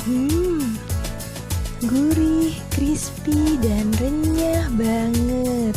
Hmm, gurih, crispy, dan renyah banget.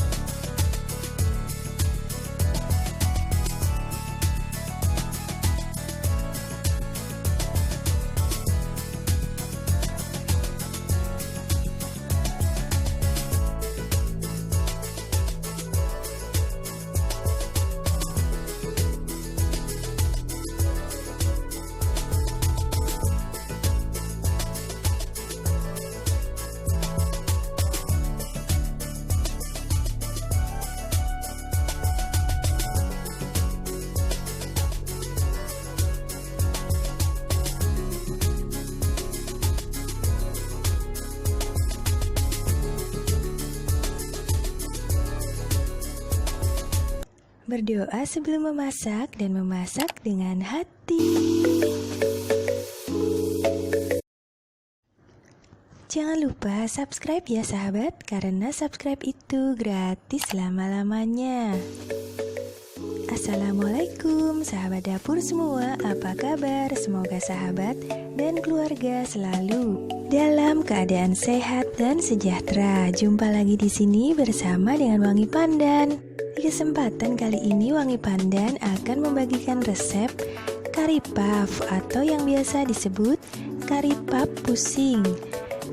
Berdoa sebelum memasak dan memasak dengan hati. Jangan lupa subscribe ya sahabat, karena subscribe itu gratis selama-lamanya. Assalamualaikum sahabat dapur semua, apa kabar? Semoga sahabat dan keluarga selalu dalam keadaan sehat dan sejahtera. Jumpa lagi di sini bersama dengan Wangi Pandan. Di kesempatan kali ini Wangi Pandan akan membagikan resep kari puff atau yang biasa disebut kari puff pusing.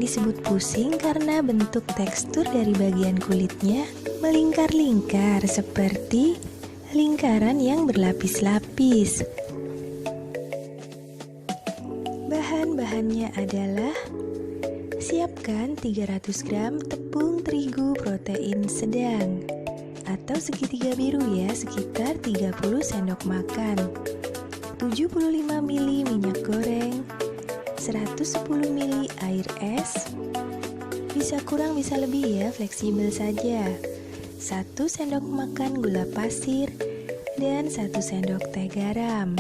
Disebut pusing karena bentuk tekstur dari bagian kulitnya melingkar-lingkar seperti lingkaran yang berlapis-lapis. Bahan-bahannya adalah: siapkan 300 gram tepung terigu protein sedang atau segitiga biru ya, sekitar 30 sendok makan, 75 ml minyak goreng, 110 ml air es, bisa kurang bisa lebih ya, fleksibel saja, 1 sendok makan gula pasir, dan 1 sendok teh garam.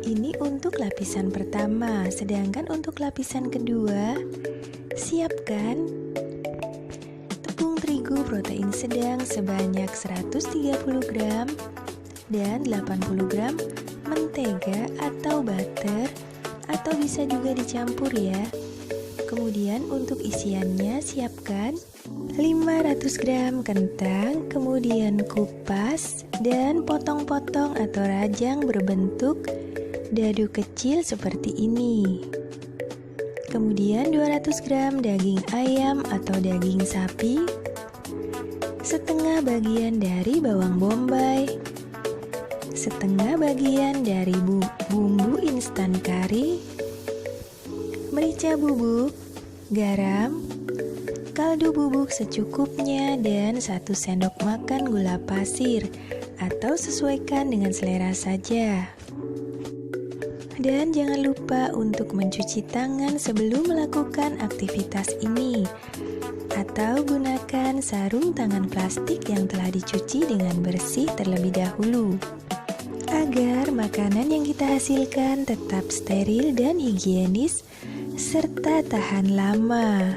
Ini untuk lapisan pertama, sedangkan untuk lapisan kedua, siapkan tepung terigu protein sedang sebanyak 130 gram dan 80 gram mentega atau butter, atau bisa juga dicampur ya. Kemudian untuk isiannya siapkan 500 gram kentang, kemudian kupas dan potong-potong atau rajang berbentuk dadu kecil seperti ini. Kemudian 200 gram daging ayam atau daging sapi, setengah bagian dari bawang bombay, setengah bagian dari bumbu instan kari, merica bubuk, garam, kaldu bubuk secukupnya, dan 1 sendok makan gula pasir atau sesuaikan dengan selera saja. Dan jangan lupa untuk mencuci tangan sebelum melakukan aktivitas ini, atau gunakan sarung tangan plastik yang telah dicuci dengan bersih terlebih dahulu, agar makanan yang kita hasilkan tetap steril dan higienis serta tahan lama.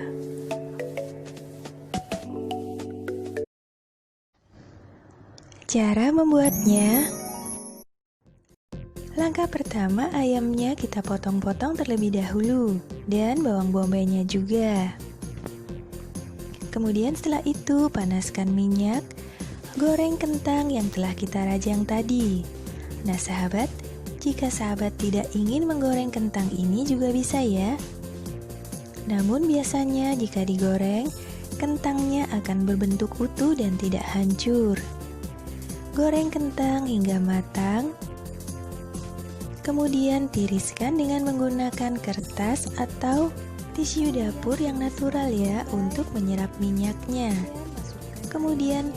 Cara membuatnya: langkah pertama, ayamnya kita potong-potong terlebih dahulu, dan bawang bombaynya juga. Kemudian setelah itu panaskan minyak, goreng kentang yang telah kita rajang tadi. Nah sahabat, jika sahabat tidak ingin menggoreng kentang ini juga bisa ya. Namun biasanya jika digoreng, kentangnya akan berbentuk utuh dan tidak hancur. Goreng kentang hingga matang. Kemudian tiriskan dengan menggunakan kertas atau tisu dapur yang natural ya, untuk menyerap minyaknya. Kemudian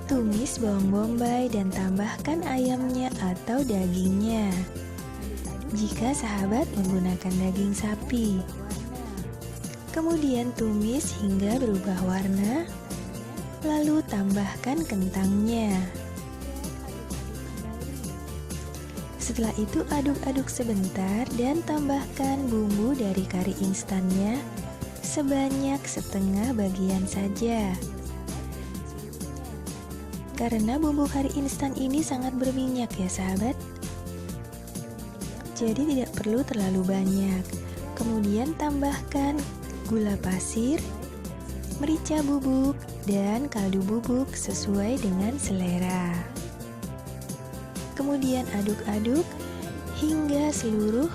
tumis bawang bombay dan tambahkan ayamnya atau dagingnya, jika sahabat menggunakan daging sapi. Kemudian tumis hingga berubah warna, lalu tambahkan kentangnya. Setelah itu aduk-aduk sebentar dan tambahkan bumbu dari kari instannya sebanyak setengah bagian saja. Karena bumbu kari instan ini sangat berminyak ya sahabat. jadi tidak perlu terlalu banyak. Kemudian tambahkan gula pasir, merica bubuk, dan kaldu bubuk sesuai dengan selera. Kemudian aduk-aduk hingga seluruh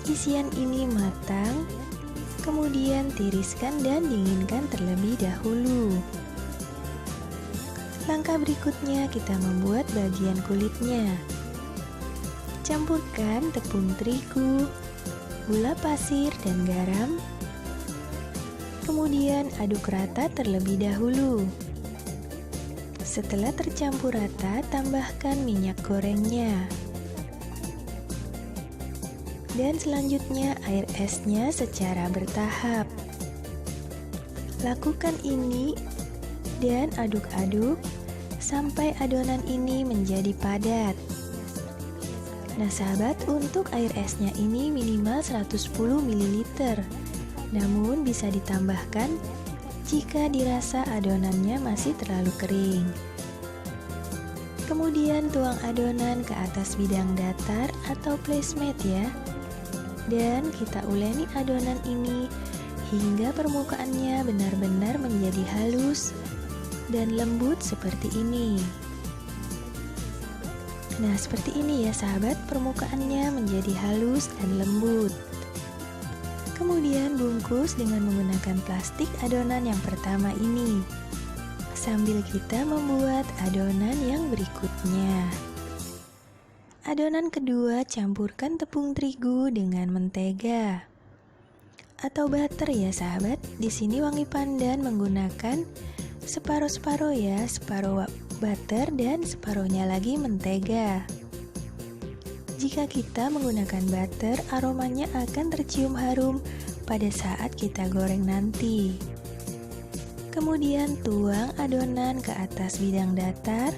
isian ini matang. Kemudian tiriskan dan dinginkan terlebih dahulu. Langkah berikutnya kita membuat bagian kulitnya. Campurkan tepung terigu, gula pasir, dan garam. Kemudian aduk rata terlebih dahulu. Setelah tercampur rata, tambahkan minyak gorengnya. Dan selanjutnya air esnya secara bertahap. Lakukan ini dan aduk-aduk sampai adonan ini menjadi padat. Nah sahabat, untuk air esnya ini minimal 110 ml. Namun bisa ditambahkan jika dirasa adonannya masih terlalu kering. Kemudian tuang adonan ke atas bidang datar atau placemat ya. Dan kita uleni adonan ini hingga permukaannya benar-benar menjadi halus dan lembut seperti ini. Nah seperti ini ya sahabat, permukaannya menjadi halus dan lembut. Kemudian bungkus dengan menggunakan plastik adonan yang pertama ini, sambil kita membuat adonan yang berikutnya. Adonan kedua, campurkan tepung terigu dengan mentega atau butter ya sahabat. Di sini Wangi Pandan menggunakan separuh-separuh ya, separuh butter dan separuhnya lagi mentega. Jika kita menggunakan butter, aromanya akan tercium harum pada saat kita goreng nanti. Kemudian tuang adonan ke atas bidang datar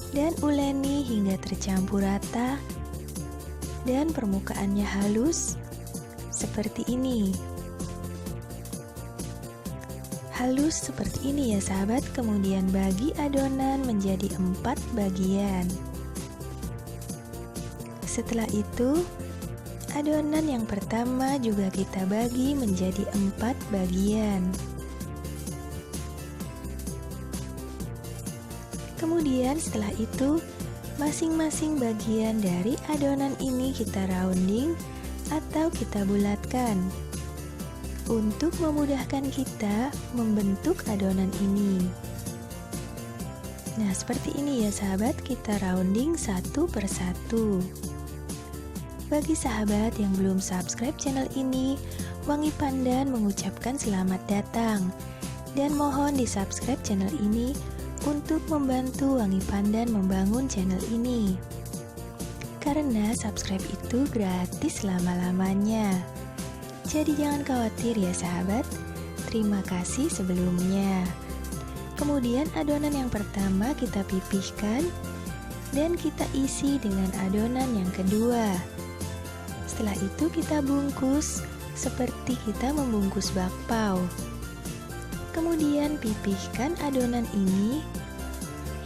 dan uleni hingga tercampur rata dan permukaannya halus seperti ini. Halus seperti ini ya sahabat. Kemudian bagi adonan menjadi 4 bagian. Setelah itu, adonan yang pertama juga kita bagi menjadi 4 bagian. Kemudian setelah itu, masing-masing bagian dari adonan ini kita rounding atau kita bulatkan untuk memudahkan kita membentuk adonan ini. Nah, seperti ini ya sahabat, kita rounding satu persatu. Bagi sahabat yang belum subscribe channel ini, Wangi Pandan mengucapkan selamat datang dan mohon di subscribe channel ini untuk membantu Wangi Pandan membangun channel ini. Karena subscribe itu gratis selama-lamanya. Jadi jangan khawatir ya sahabat. Terima kasih sebelumnya. Kemudian adonan yang pertama kita pipihkan dan kita isi dengan adonan yang kedua. Setelah itu kita bungkus seperti kita membungkus bakpao. Kemudian pipihkan adonan ini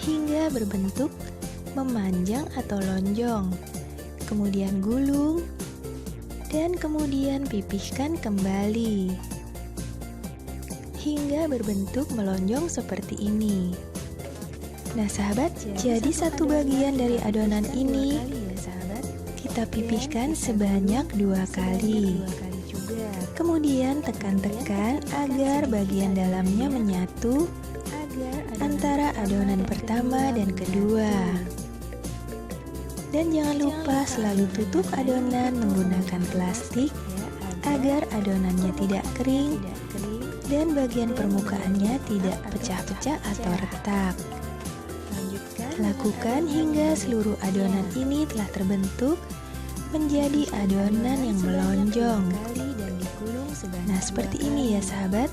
hingga berbentuk memanjang atau lonjong. Kemudian gulung dan kemudian pipihkan kembali hingga berbentuk melonjong seperti ini. Nah sahabat, jadi satu bagian dari adonan ini kita pipihkan sebanyak 2 kali. Kemudian tekan-tekan agar bagian dalamnya menyatu antara adonan pertama dan kedua. Dan jangan lupa selalu tutup adonan menggunakan plastik agar adonannya tidak kering dan bagian permukaannya tidak pecah-pecah atau retak. Lakukan hingga seluruh adonan ini telah terbentuk menjadi adonan yang melonjong. Nah seperti ini ya sahabat.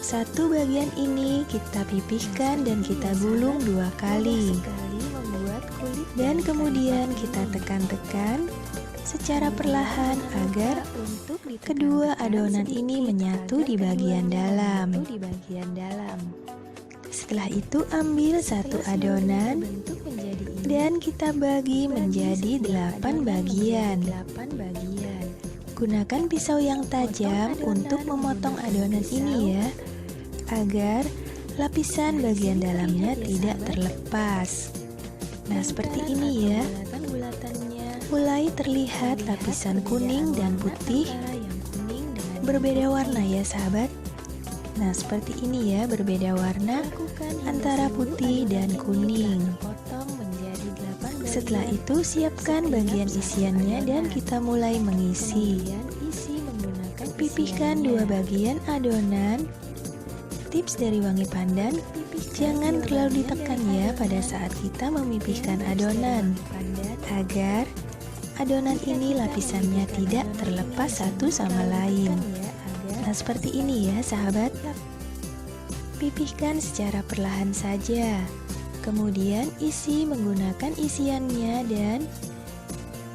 Satu bagian ini kita pipihkan dan kita gulung 2 kali. Dan kemudian kita tekan-tekan secara perlahan agar kedua adonan ini menyatu di bagian dalam. Setelah itu ambil satu adonan Dan kita bagi menjadi 8 bagian. Gunakan pisau yang tajam untuk memotong adonan ini ya, agar lapisan bagian dalamnya tidak terlepas. Nah, seperti ini ya. Mulai terlihat lapisan kuning dan putih berbeda warna ya sahabat. Nah, seperti ini ya, berbeda warna antara putih dan kuning. Setelah itu siapkan bagian isiannya dan kita mulai mengisi. Pipihkan 2 bagian adonan. Tips dari wangi pandan, jangan terlalu ditekan ya pada saat kita memipihkan adonan, agar adonan ini lapisannya tidak terlepas satu sama lain. Nah, seperti ini ya sahabat. Pipihkan secara perlahan saja. Kemudian isi menggunakan isiannya dan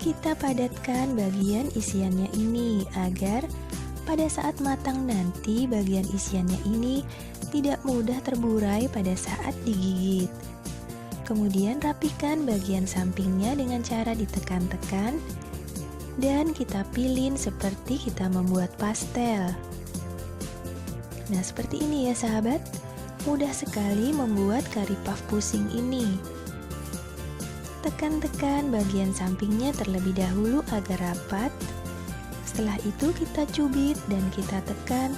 kita padatkan bagian isiannya ini agar pada saat matang nanti bagian isiannya ini tidak mudah terburai pada saat digigit. Kemudian rapikan bagian sampingnya dengan cara ditekan-tekan dan kita pilin seperti kita membuat pastel. Nah, seperti ini ya sahabat. Mudah sekali membuat kari puff pusing ini. Tekan-tekan bagian sampingnya terlebih dahulu agar rapat. Setelah itu kita cubit dan kita tekan,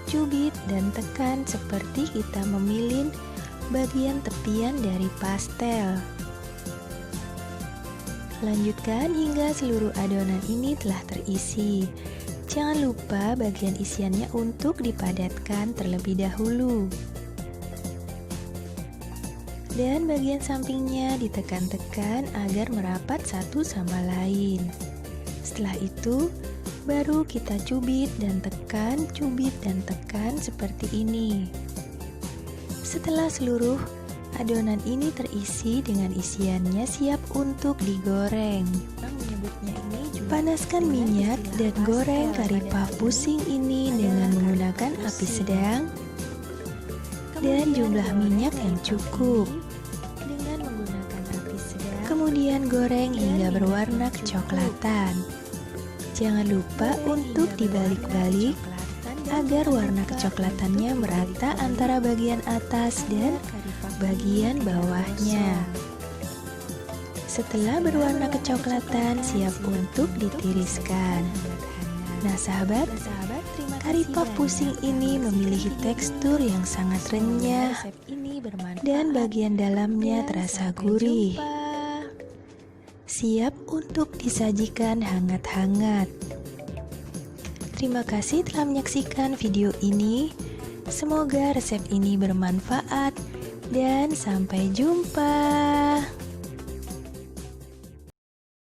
cubit dan tekan seperti kita memilin bagian tepian dari pastel. Lanjutkan hingga seluruh adonan ini telah terisi. Jangan lupa bagian isiannya untuk dipadatkan terlebih dahulu. Dan bagian sampingnya ditekan-tekan agar merapat satu sama lain. Setelah itu, baru kita cubit dan tekan seperti ini. Setelah seluruh adonan ini terisi dengan isiannya siap untuk digoreng. Panaskan minyak dan goreng kari puff pusing ini dengan menggunakan api sedang dan jumlah minyak yang cukup. Kemudian goreng hingga berwarna kecoklatan. Jangan lupa untuk dibalik-balik agar warna kecoklatannya merata antara bagian atas dan bagian bawahnya. Setelah berwarna kecoklatan, siap untuk ditiriskan. Nah sahabat, kari puff pusing ini memiliki tekstur yang sangat renyah dan bagian dalamnya terasa gurih. Siap untuk disajikan hangat-hangat. Terima kasih telah menyaksikan video ini. Semoga resep ini bermanfaat dan sampai jumpa.